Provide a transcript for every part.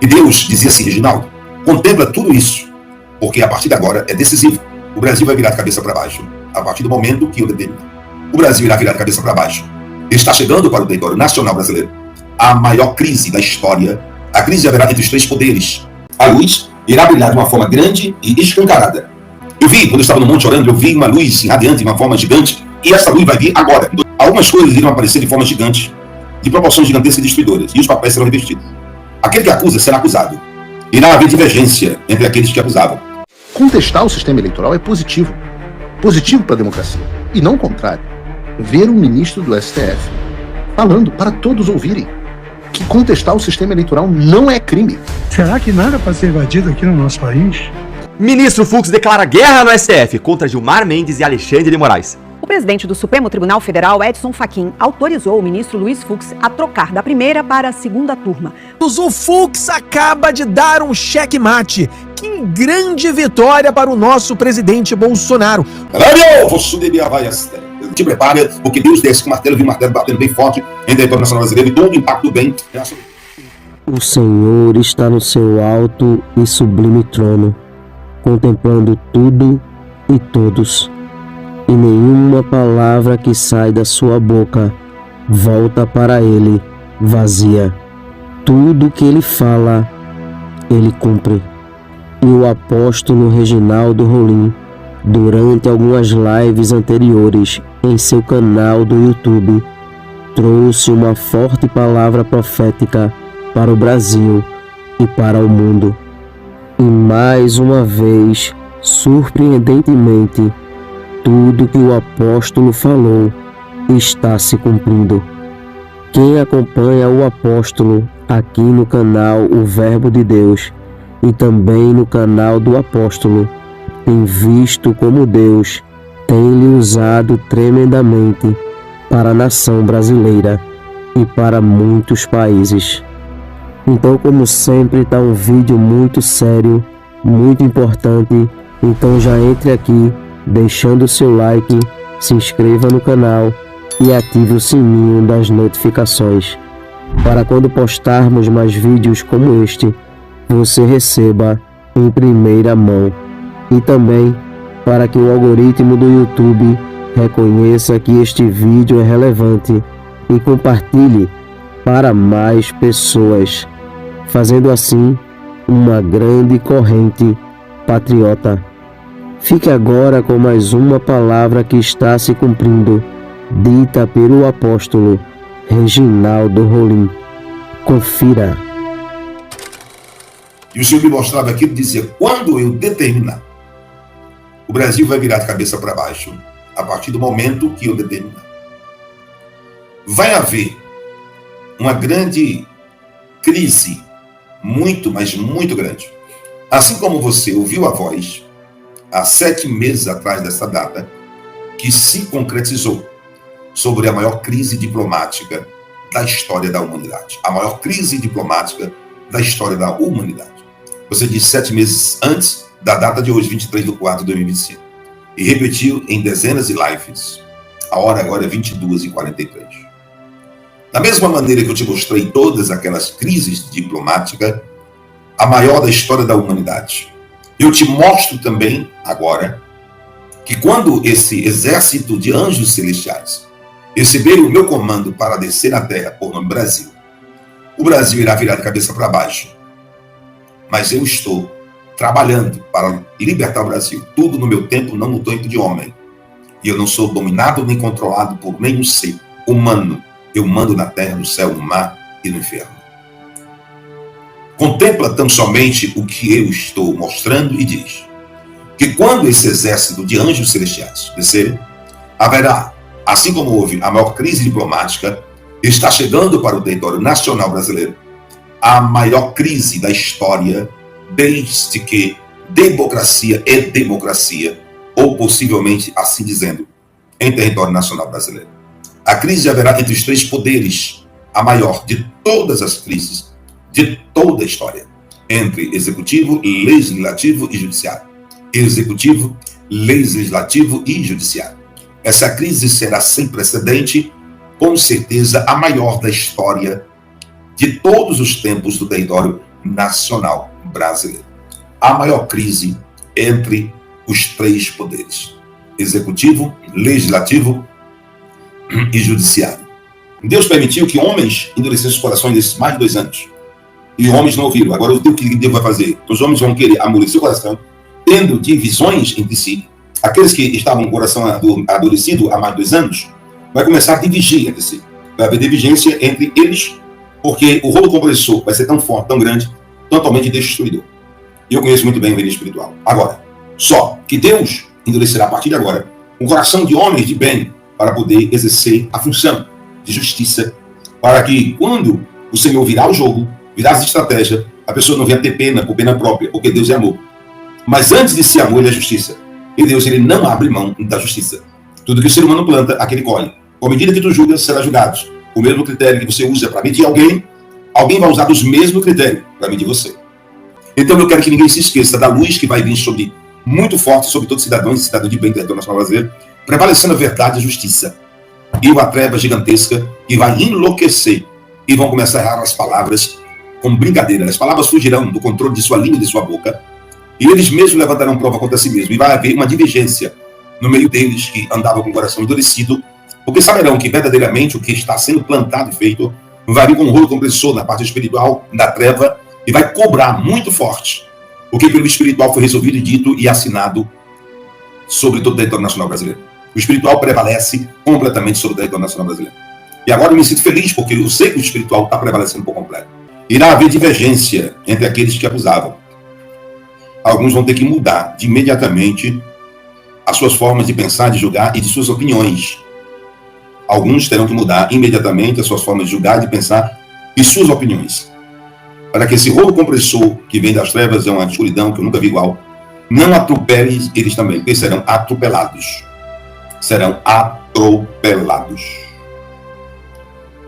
E Deus dizia assim: Reginaldo, contempla tudo isso, porque a partir de agora é decisivo. O Brasil vai virar de cabeça para baixo, a partir do momento que eu determino. O Brasil irá virar de cabeça para baixo. Está chegando para o território nacional brasileiro a maior crise da história. A crise haverá entre os três poderes. A luz irá brilhar de uma forma grande e escancarada. Eu vi, quando eu estava no monte orando, eu vi uma luz radiante de uma forma gigante, e essa luz vai vir agora. Algumas coisas irão aparecer de forma gigante, de proporções gigantescas e destruidoras, e os papéis serão revertidos. Aquele que acusa será acusado. Irá haver divergência entre aqueles que acusavam. Contestar o sistema eleitoral é positivo. Positivo para a democracia. E não o contrário. Ver um ministro do STF falando para todos ouvirem que contestar o sistema eleitoral não é crime. Será que nada pode ser invadido aqui no nosso país? Ministro Fux declara guerra no STF contra Gilmar Mendes e Alexandre de Moraes. O presidente do Supremo Tribunal Federal, Edson Fachin, autorizou o ministro Luiz Fux a trocar da primeira para a segunda turma. O Fux acaba de dar um checkmate. Que grande vitória para o nosso presidente Bolsonaro. Te prepara, porque Deus desce com o martelo, viu o martelo batendo bem forte em território nacional brasileiro, e todo o impacto bem. O Senhor está no seu alto e sublime trono, contemplando tudo e todos. E nenhuma palavra que sai da sua boca volta para ele vazia. Tudo que ele fala, ele cumpre. E o apóstolo Reginaldo Rolim, durante algumas lives anteriores em seu canal do YouTube, trouxe uma forte palavra profética para o Brasil e para o mundo. E mais uma vez, surpreendentemente, tudo que o apóstolo falou está se cumprindo. Quem acompanha o apóstolo aqui no canal O Verbo de Deus e também no canal do apóstolo tem visto como Deus tem lhe usado tremendamente para a nação brasileira e para muitos países. Então, como sempre, está um vídeo muito sério, muito importante. Então já entre aqui, deixando o seu like, se inscreva no canal e ative o sininho das notificações, para quando postarmos mais vídeos como este, você receba em primeira mão. E também para que o algoritmo do YouTube reconheça que este vídeo é relevante e compartilhe para mais pessoas, fazendo assim uma grande corrente patriota. Fique agora com mais uma palavra que está se cumprindo, dita pelo apóstolo Reginaldo Rolim. Confira. E o Senhor me mostrava aquilo e dizia: quando eu determinar, o Brasil vai virar de cabeça para baixo, a partir do momento que eu determinar. Vai haver uma grande crise, muito, mas muito grande. Assim como você ouviu a voz, há 7 meses atrás dessa data, que se concretizou sobre a maior crise diplomática da história da humanidade. A maior crise diplomática da história da humanidade. Você disse 7 meses antes da data de hoje, 23/4 de 2025. E repetiu em dezenas de lives. A hora agora é 22h43. Da mesma maneira que eu te mostrei todas aquelas crises diplomáticas, a maior da história da humanidade, eu te mostro também agora que quando esse exército de anjos celestiais receber o meu comando para descer na terra por nome Brasil, o Brasil irá virar de cabeça para baixo. Mas eu estou trabalhando para libertar o Brasil. Tudo no meu tempo, não no tempo de homem. E eu não sou dominado nem controlado por nenhum ser humano. Eu mando na terra, no céu, no mar e no inferno. Contempla tão somente o que eu estou mostrando e diz que quando esse exército de anjos celestiais descerem, haverá, assim como houve a maior crise diplomática, está chegando para o território nacional brasileiro a maior crise da história desde que democracia é democracia, ou possivelmente assim dizendo, em território nacional brasileiro. A crise haverá entre os três poderes, a maior de todas as crises, de toda a história, entre executivo, legislativo e judiciário. Executivo, legislativo e judiciário. Essa crise será sem precedente, com certeza a maior da história de todos os tempos do território nacional brasileiro. A maior crise entre os três poderes: executivo, legislativo e judiciário. Deus permitiu que homens endurecessem os corações nesses mais de 2 anos. E homens não ouviram. Agora o que Deus vai fazer? Os homens vão querer amolecer o coração, tendo divisões entre si. Aqueles que estavam com o coração adolecido há mais de 2 anos, vai começar a dividir entre si. Vai haver divergência entre eles, porque o rolo compressor vai ser tão forte, tão grande, totalmente destruidor. E eu conheço muito bem o reino espiritual. Agora, só que Deus endurecerá a partir de agora um coração de homens de bem para poder exercer a função de justiça, para que quando o Senhor virar o jogo, virar as estratégias, a pessoa não venha ter pena por pena própria, porque Deus é amor. Mas antes de ser amor, ele é justiça. E Deus, ele não abre mão da justiça. Tudo que o ser humano planta, aquele colhe. Com a medida que tu julgas, será julgado. O mesmo critério que você usa para medir alguém, alguém vai usar os mesmos critérios para medir você. Então eu quero que ninguém se esqueça da luz que vai vir sobre, muito forte sobre todos os cidadãos e cidadãos de bem do nacional brasileiro, prevalecendo a verdade e a justiça. E uma treva gigantesca que vai enlouquecer. E vão começar a errar as palavras com brincadeira. As palavras fugirão do controle de sua língua e de sua boca. E eles mesmos levantarão prova contra si mesmos. E vai haver uma divergência no meio deles que andavam com o coração endurecido, porque saberão que verdadeiramente o que está sendo plantado e feito vai vir com um rolo compressor na parte espiritual da treva e vai cobrar muito forte o que pelo espiritual foi resolvido e dito e assinado sobre todo o território nacional brasileiro. O espiritual prevalece completamente sobre o território nacional brasileiro. E agora eu me sinto feliz porque eu sei que o espiritual está prevalecendo por completo. Irá haver divergência entre aqueles que acusavam. Alguns vão ter que mudar de imediatamente as suas formas de pensar, de julgar e de suas opiniões. Alguns terão que mudar imediatamente as suas formas de julgar, de pensar e suas opiniões. Para que esse rolo compressor que vem das trevas, é uma escuridão que eu nunca vi igual, não atropele eles também, porque serão atropelados. Serão atropelados.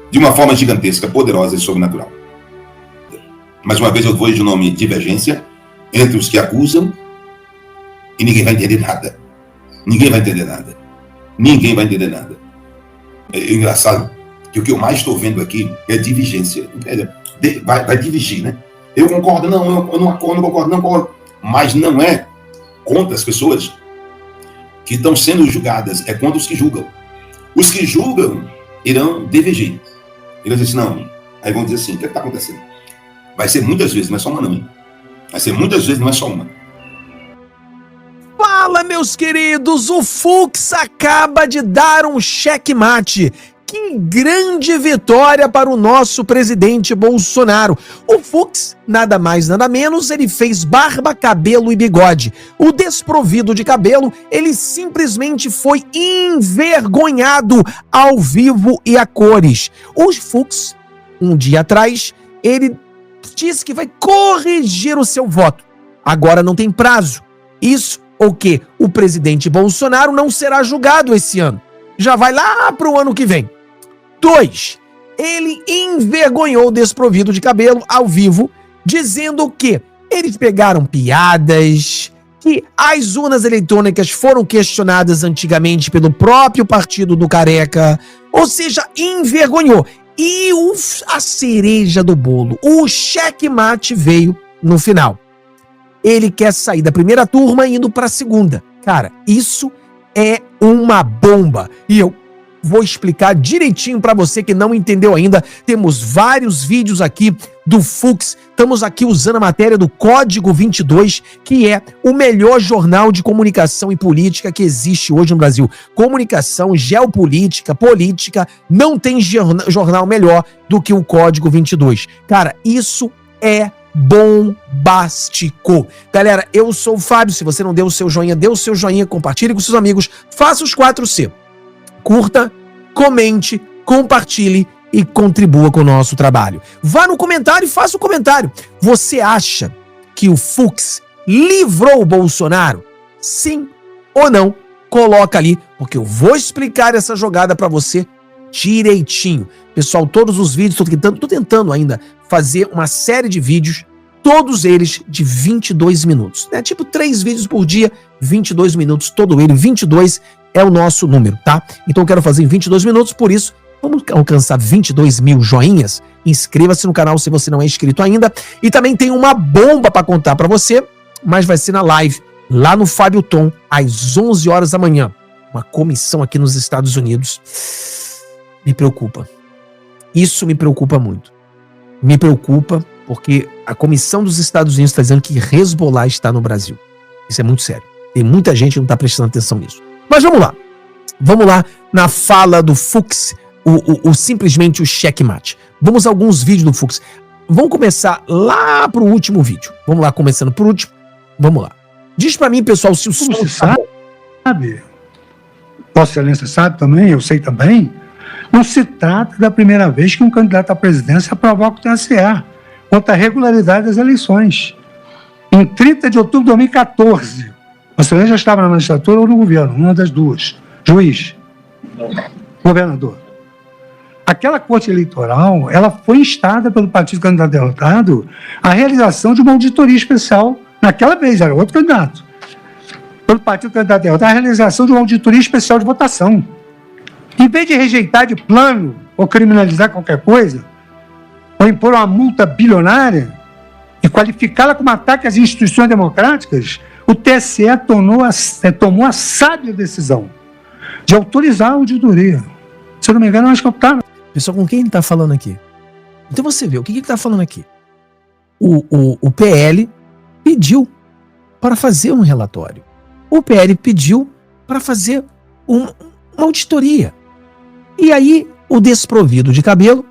De uma forma gigantesca, poderosa e sobrenatural. Mais uma vez eu vou de nome divergência entre os que acusam e ninguém vai entender nada. Ninguém vai entender nada. Ninguém vai entender nada. É engraçado que o que eu mais estou vendo aqui é divergência. Vai dividir, né? Eu concordo, eu não concordo. Mas não é contra as pessoas que estão sendo julgadas, é contra os que julgam. Os que julgam irão divergir. Irão dizer assim, não. Aí vão dizer assim, o que está acontecendo? Vai ser muitas vezes, não é só uma não, hein? Vai ser muitas vezes, não é só uma. Fala, meus queridos, o Fux acaba de dar um checkmate. Que grande vitória para o nosso presidente Bolsonaro. O Fux, nada mais, nada menos, ele fez barba, cabelo e bigode. O desprovido de cabelo, ele simplesmente foi envergonhado ao vivo e a cores. O Fux, um dia atrás, ele disse que vai corrigir o seu voto. Agora não tem prazo. Isso ou que o presidente Bolsonaro não será julgado esse ano. Já vai lá para o ano que vem. 2. Ele envergonhou o desprovido de cabelo ao vivo, dizendo que eles pegaram piadas, que as urnas eletrônicas foram questionadas antigamente pelo próprio partido do Careca, ou seja, envergonhou. E a cereja do bolo, o checkmate veio no final. Ele quer sair da primeira turma indo para a segunda. Cara, isso é uma bomba. E eu vou explicar direitinho para você que não entendeu ainda. Temos vários vídeos aqui do Fux. Estamos aqui usando a matéria do Código 22, que é o melhor jornal de comunicação e política que existe hoje no Brasil. Comunicação, geopolítica, política, não tem jornal melhor do que o Código 22. Cara, isso é bombástico. Galera, eu sou o Fábio. Se você não deu o seu joinha, dê o seu joinha, compartilhe com seus amigos, faça os 4C. Curta, comente, compartilhe e contribua com o nosso trabalho. Vá no comentário e faça o comentário. Você acha que o Fux livrou o Bolsonaro? Sim ou não? Coloca ali, porque eu vou explicar essa jogada para você direitinho. Pessoal, todos os vídeos, tô tentando ainda fazer uma série de vídeos, todos eles de 22 minutos. Né? Tipo 3 vídeos por dia, 22 minutos, todo ele, 22 é o nosso número, tá? Então eu quero fazer em 22 minutos, por isso Vamos alcançar 22 mil joinhas? Inscreva-se no canal se você não é inscrito ainda. E também tem uma bomba para contar para você, mas vai ser na live, lá no Fábio Tom, às 11 horas da manhã. Uma comissão aqui nos Estados Unidos. Me preocupa. Isso me preocupa muito. Me preocupa porque a comissão dos Estados Unidos está dizendo que Hezbollah está no Brasil. Isso é muito sério. Tem muita gente que não está prestando atenção nisso. Mas vamos lá. Vamos lá na fala do Fux, simplesmente o checkmate. Vamos a alguns vídeos do Fux. Vamos começar lá pro último vídeo. Vamos lá, começando por último. Vamos lá. Diz pra mim, pessoal, se o som Você sabe, Vossa Excelência sabe também, eu sei também, não se trata da primeira vez que um candidato à presidência provoca o TSE contra a regularidade das eleições. Em 30 de outubro de 2014, Vossa Excelência já estava na magistratura ou no governo, uma das duas. Juiz. Governador. Aquela corte eleitoral, ela foi instada pelo partido candidato derrotado à realização de uma auditoria especial, naquela vez, era outro candidato, pelo partido candidato derrotado, a realização de uma auditoria especial de votação. Em vez de rejeitar de plano ou criminalizar qualquer coisa, ou impor uma multa bilionária e qualificá-la como ataque às instituições democráticas, o TSE tomou a sábia decisão de autorizar a auditoria. Se eu não me engano, eu acho que optaram. Pessoal, com quem ele está falando aqui? Então você vê, o que ele está falando aqui? O PL pediu para fazer um relatório. O PL pediu para fazer uma auditoria. E aí, o desprovido de cabelo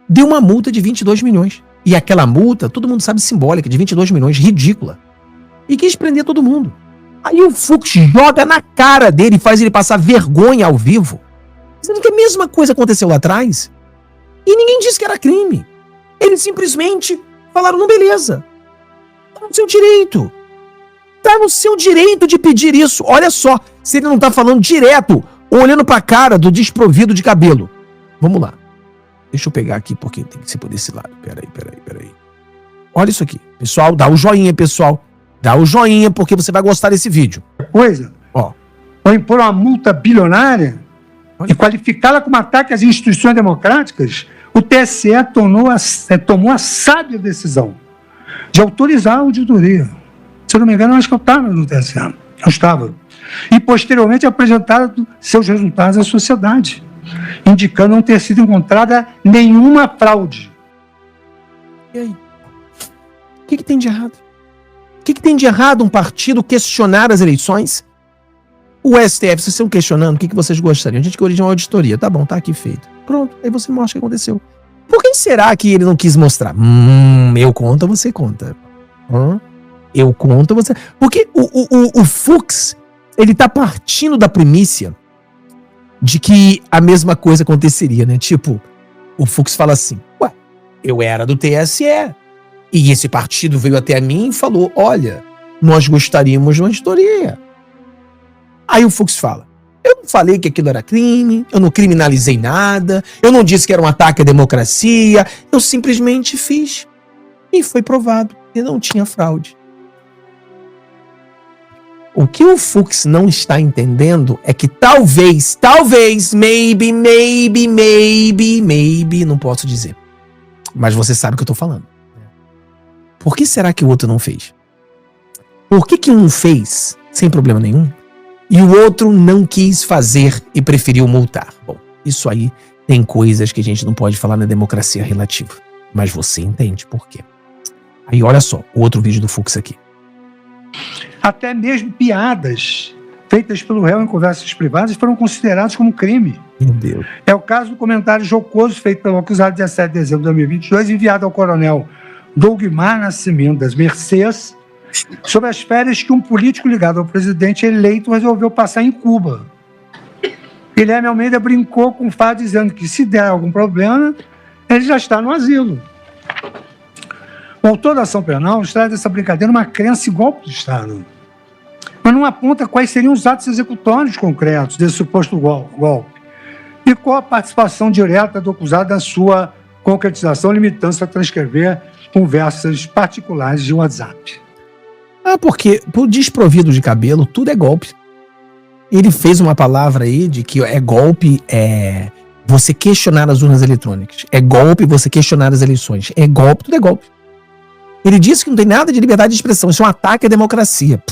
deu uma multa de 22 milhões. E aquela multa, todo mundo sabe, simbólica, de 22 milhões, ridícula. E quis prender todo mundo. Aí o Fux joga na cara dele e faz ele passar vergonha ao vivo. Dizendo que a mesma coisa aconteceu lá atrás. E ninguém disse que era crime. Eles simplesmente falaram, não, beleza. Tá no seu direito. Tá no seu direito de pedir isso. Olha só, se ele não tá falando direto, olhando pra cara do desprovido de cabelo. Vamos lá. Deixa eu pegar aqui, porque tem que ser por esse lado. Peraí. Olha isso aqui. Pessoal, dá o joinha, pessoal. Dá o joinha, porque você vai gostar desse vídeo. Coisa. Ó. Ou impor uma multa bilionária e qualificá-la como ataque às instituições democráticas, o TSE tomou a sábia decisão de autorizar a auditoria. Se eu não me engano, eu acho que eu estava no TSE. Eu estava. E, posteriormente, apresentaram seus resultados à sociedade, indicando não ter sido encontrada nenhuma fraude. E aí? O que tem de errado? O que tem de errado um partido questionar as eleições? O STF, vocês estão questionando, o que vocês gostariam? A gente quer uma auditoria. Tá bom, tá aqui feito. Pronto, aí você mostra o que aconteceu. Por que será que ele não quis mostrar? Eu conto, você conta. Eu conto, você... Porque o Fux, ele tá partindo da primícia de que a mesma coisa aconteceria, né? Tipo, o Fux fala assim, ué, eu era do TSE, e esse partido veio até mim e falou, olha, nós gostaríamos de uma auditoria. Aí o Fux fala, eu não falei que aquilo era crime, eu não criminalizei nada, eu não disse que era um ataque à democracia, eu simplesmente fiz. E foi provado que não tinha fraude. O que o Fux não está entendendo é que talvez, maybe, não posso dizer. Mas você sabe o que eu tô falando. Por que será que o outro não fez? Por que um fez sem problema nenhum e o outro não quis fazer e preferiu multar? Bom, isso aí tem coisas que a gente não pode falar na democracia relativa. Mas você entende por quê. Aí olha só, o outro vídeo do Fux aqui. Até mesmo piadas feitas pelo réu em conversas privadas foram consideradas como crime. Meu Deus. É o caso do comentário jocoso feito pelo acusado 17 de dezembro de 2022, enviado ao coronel Dougmar Nascimento das Mercês, sobre as férias que um político ligado ao presidente eleito resolveu passar em Cuba. Guilherme Almeida brincou com o fato, dizendo que se der algum problema, ele já está no asilo. O autor da ação penal traz dessa brincadeira uma crença em golpe do Estado, mas não aponta quais seriam os atos executórios concretos desse suposto golpe e qual a participação direta do acusado na sua concretização, limitando-se a transcrever conversas particulares de WhatsApp. Porque por desprovido de cabelo, tudo é golpe. Ele fez uma palavra aí de que é golpe, você questionar as urnas eletrônicas. É golpe você questionar as eleições. É golpe, tudo é golpe. Ele disse que não tem nada de liberdade de expressão. Isso é um ataque à democracia.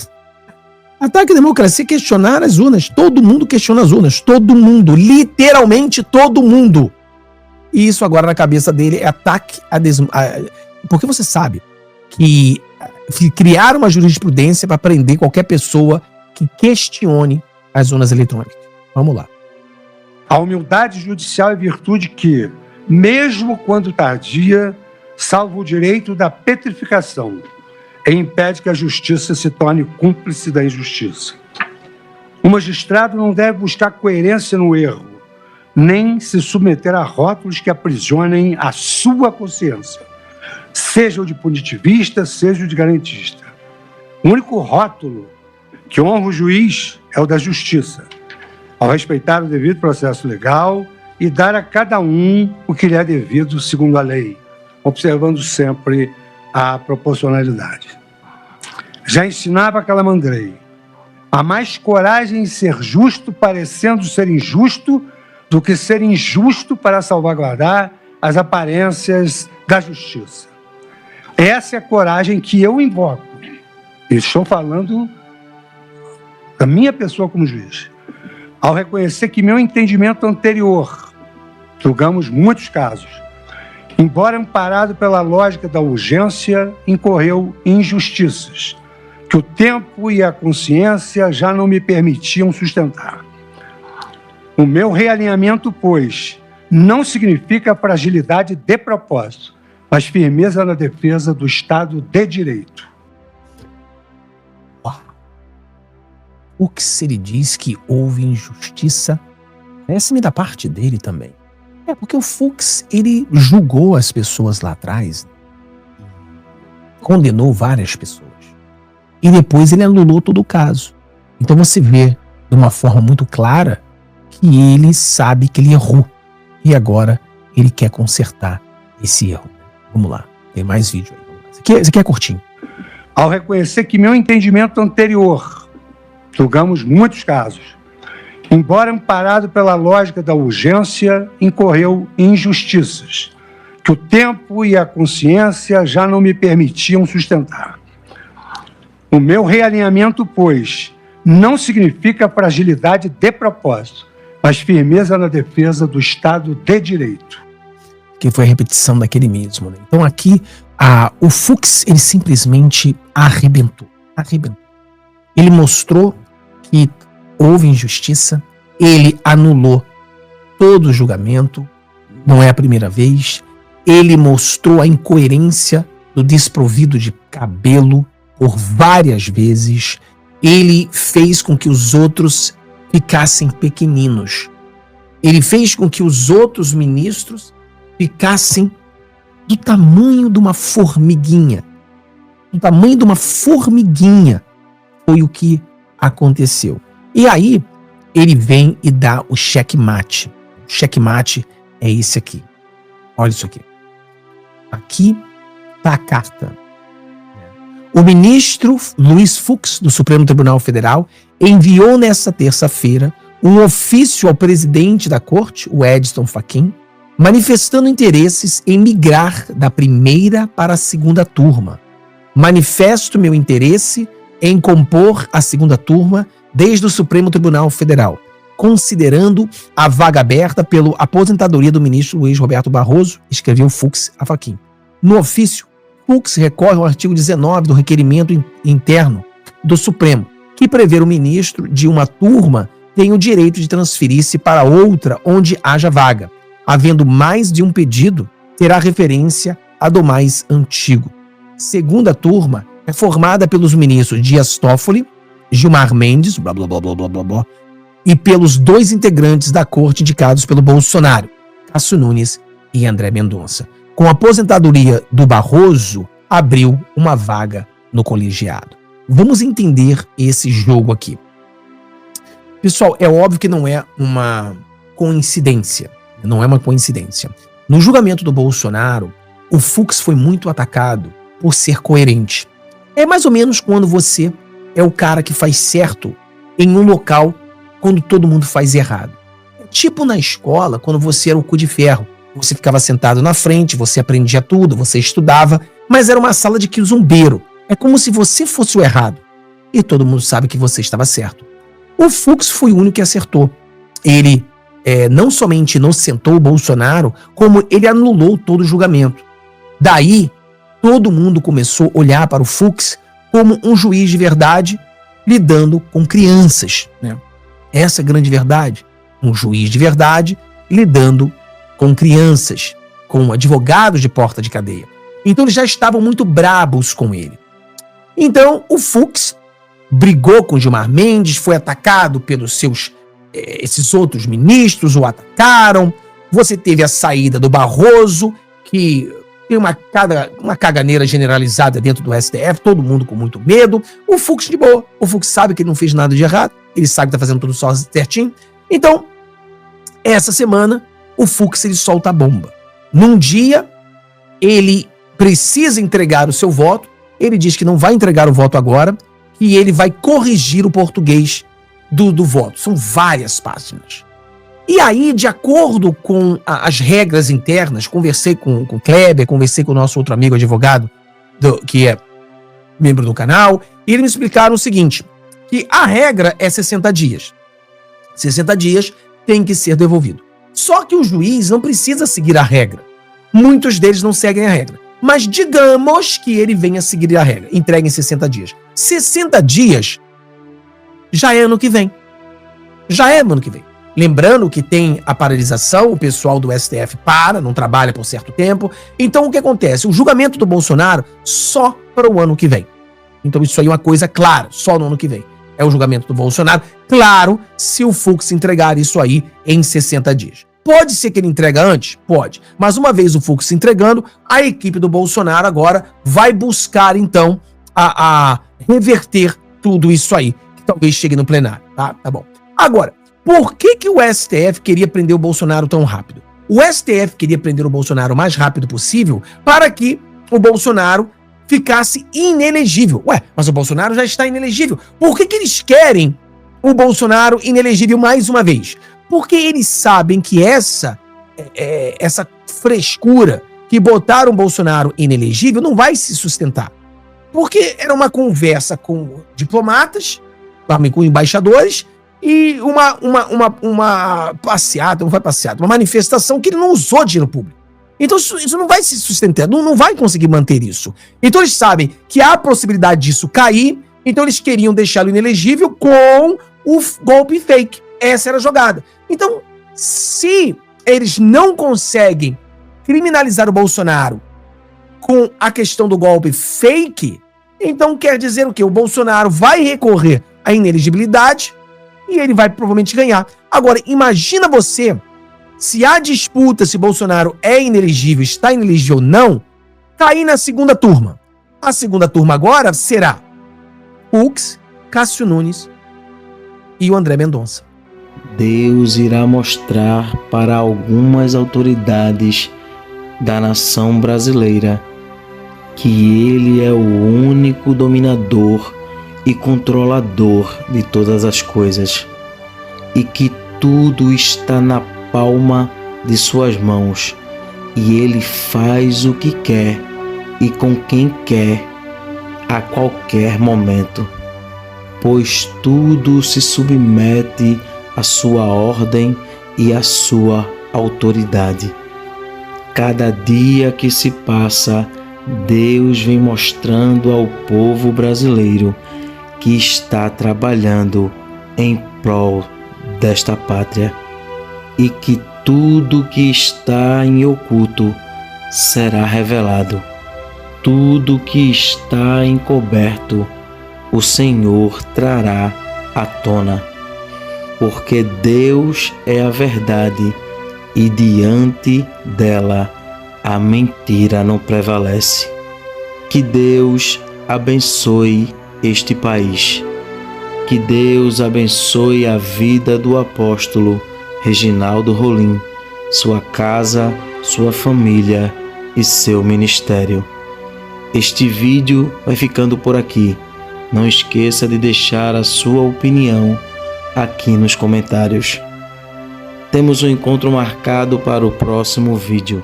Ataque à democracia é questionar as urnas. Todo mundo questiona as urnas. Todo mundo. Literalmente todo mundo. E isso agora na cabeça dele é ataque à porque você sabe que criar uma jurisprudência para prender qualquer pessoa que questione as urnas eletrônicas. Vamos lá. A humildade judicial é virtude que, mesmo quando tardia, salva o direito da petrificação e impede que a justiça se torne cúmplice da injustiça. O magistrado não deve buscar coerência no erro, nem se submeter a rótulos que aprisionem a sua consciência, seja o de punitivista, seja o de garantista. O único rótulo que honra o juiz é o da justiça, ao respeitar o devido processo legal e dar a cada um o que lhe é devido segundo a lei, observando sempre a proporcionalidade. Já ensinava Calamandrei: há mais coragem em ser justo parecendo ser injusto do que ser injusto para salvaguardar as aparências da justiça. Essa é a coragem que eu invoco. E estou falando da minha pessoa como juiz. Ao reconhecer que meu entendimento anterior, julgamos muitos casos, embora amparado pela lógica da urgência, incorreu em injustiças, que o tempo e a consciência já não me permitiam sustentar. O meu realinhamento, pois, não significa fragilidade de propósito, mas firmeza na defesa do Estado de Direito. O que se ele diz que houve injustiça, parece-me da parte dele também. É porque o Fux, ele julgou as pessoas lá atrás, condenou várias pessoas, e depois ele anulou todo o caso. Então você vê de uma forma muito clara que ele sabe que ele errou, e agora ele quer consertar esse erro. Vamos lá, tem mais vídeo aí. Esse aqui é curtinho. Ao reconhecer que meu entendimento anterior, julgamos muitos casos, embora amparado pela lógica da urgência, incorreu em injustiças, que o tempo e a consciência já não me permitiam sustentar. O meu realinhamento, pois, não significa fragilidade de propósito, mas firmeza na defesa do Estado de Direito. Que foi a repetição daquele mesmo, né? Então aqui, o Fux, ele simplesmente arrebentou. Ele mostrou que houve injustiça, ele anulou todo o julgamento, não é a primeira vez, ele mostrou a incoerência do desprovido de cabelo por várias vezes, ele fez com que os outros ficassem pequeninos, ele fez com que os outros ministros ficassem do tamanho de uma formiguinha. Foi o que aconteceu. E aí, ele vem e dá o checkmate. O checkmate é esse aqui. Olha isso aqui. Aqui está a carta. O ministro Luiz Fux, do Supremo Tribunal Federal, enviou nesta terça-feira um ofício ao presidente da corte, o Edson Fachin, manifestando interesses em migrar da primeira para a segunda turma. Manifesto meu interesse em compor a segunda turma desde o Supremo Tribunal Federal, considerando a vaga aberta pela aposentadoria do ministro Luiz Roberto Barroso, escreveu Fux a Fachin. No ofício, Fux recorre ao artigo 19 do requerimento interno do Supremo, que prevê o ministro de uma turma tem o direito de transferir-se para outra onde haja vaga. Havendo mais de um pedido, terá referência à do mais antigo. Segunda turma é formada pelos ministros Dias Toffoli, Gilmar Mendes, blá blá blá blá blá blá blá, e pelos dois integrantes da corte indicados pelo Bolsonaro, Cássio Nunes e André Mendonça. Com a aposentadoria do Barroso, abriu uma vaga no colegiado. Vamos entender esse jogo aqui. Pessoal, é óbvio que não é uma coincidência. Não é uma coincidência. No julgamento do Bolsonaro, o Fux foi muito atacado por ser coerente. É mais ou menos quando você é o cara que faz certo em um local quando todo mundo faz errado. tipo na escola, quando você era o cu de ferro. Você ficava sentado na frente, você aprendia tudo, você estudava, mas era uma sala de quizumbeiro. É como se você fosse o errado. E todo mundo sabe que você estava certo. O Fux foi o único que acertou. Ele não somente inocentou o Bolsonaro, como ele anulou todo o julgamento. Daí, todo mundo começou a olhar para o Fux como um juiz de verdade lidando com crianças, né? Essa é a grande verdade. Um juiz de verdade lidando com crianças, com advogados de porta de cadeia. Então eles já estavam muito brabos com ele. Então o Fux brigou com Gilmar Mendes, foi atacado pelos esses outros ministros, o atacaram. Você teve a saída do Barroso, que tem uma caganeira generalizada dentro do STF, todo mundo com muito medo. O Fux de boa. O Fux sabe que ele não fez nada de errado, ele sabe que tá fazendo tudo só certinho. Então, essa semana, o Fux ele solta a bomba. Num dia, ele precisa entregar o seu voto, ele diz que não vai entregar o voto agora, e ele vai corrigir o português do voto. São várias páginas. E aí, de acordo com as regras internas, conversei com o Kleber, conversei com o nosso outro amigo advogado, que é membro do canal, e eles me explicaram o seguinte, que a regra é 60 dias. 60 dias tem que ser devolvido. Só que o juiz não precisa seguir a regra. Muitos deles não seguem a regra. Mas digamos que ele venha seguir a regra. Entregue em 60 dias. 60 dias já é ano que vem. Já é ano que vem. Lembrando que tem a paralisação, o pessoal do STF não trabalha por certo tempo. Então o que acontece? O julgamento do Bolsonaro só para o ano que vem. Então isso aí é uma coisa clara, só no ano que vem. É o julgamento do Bolsonaro, claro, se o Fux entregar isso aí em 60 dias. Pode ser que ele entregue antes? Pode. Mas uma vez o Fux entregando, a equipe do Bolsonaro agora vai buscar, então, a reverter tudo isso aí, que talvez chegue no plenário, tá? Tá bom. Agora, por que o STF queria prender o Bolsonaro tão rápido? O STF queria prender o Bolsonaro o mais rápido possível para que o Bolsonaro ficasse inelegível. Ué, mas o Bolsonaro já está inelegível. Por que eles querem o Bolsonaro inelegível mais uma vez? Porque eles sabem que essa frescura que botaram o Bolsonaro inelegível não vai se sustentar. Porque era uma conversa com diplomatas, com embaixadores, e uma passeata, não foi passeata, uma manifestação que ele não usou dinheiro público. Então isso não vai se sustentar, não vai conseguir manter isso. Então eles sabem que há a possibilidade disso cair, então eles queriam deixá-lo inelegível com o golpe fake. Essa era a jogada. Então, se eles não conseguem criminalizar o Bolsonaro com a questão do golpe fake, então quer dizer o quê? O Bolsonaro vai recorrer à inelegibilidade e ele vai provavelmente ganhar. Agora, imagina você, se há disputa se Bolsonaro é inelegível, está inelegível ou não, cair na segunda turma. A segunda turma agora será Fux, Cássio Nunes e o André Mendonça. Deus irá mostrar para algumas autoridades da nação brasileira que Ele é o único dominador e controlador de todas as coisas e que tudo está na palma de suas mãos e Ele faz o que quer e com quem quer a qualquer momento, pois tudo se submete à sua ordem e à sua autoridade. Cada dia que se passa, Deus vem mostrando ao povo brasileiro que está trabalhando em prol desta pátria e que tudo que está em oculto será revelado. Tudo que está encoberto, o Senhor trará à tona, porque Deus é a verdade e diante dela a mentira não prevalece. Que Deus abençoe este país. Que Deus abençoe a vida do apóstolo Reginaldo Rolim, sua casa, sua família e seu ministério. Este vídeo vai ficando por aqui. Não esqueça de deixar a sua opinião aqui nos comentários. temos um encontro marcado para o próximo vídeo.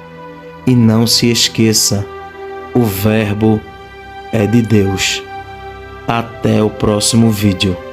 E não se esqueça, o Verbo é de Deus. Até o próximo vídeo.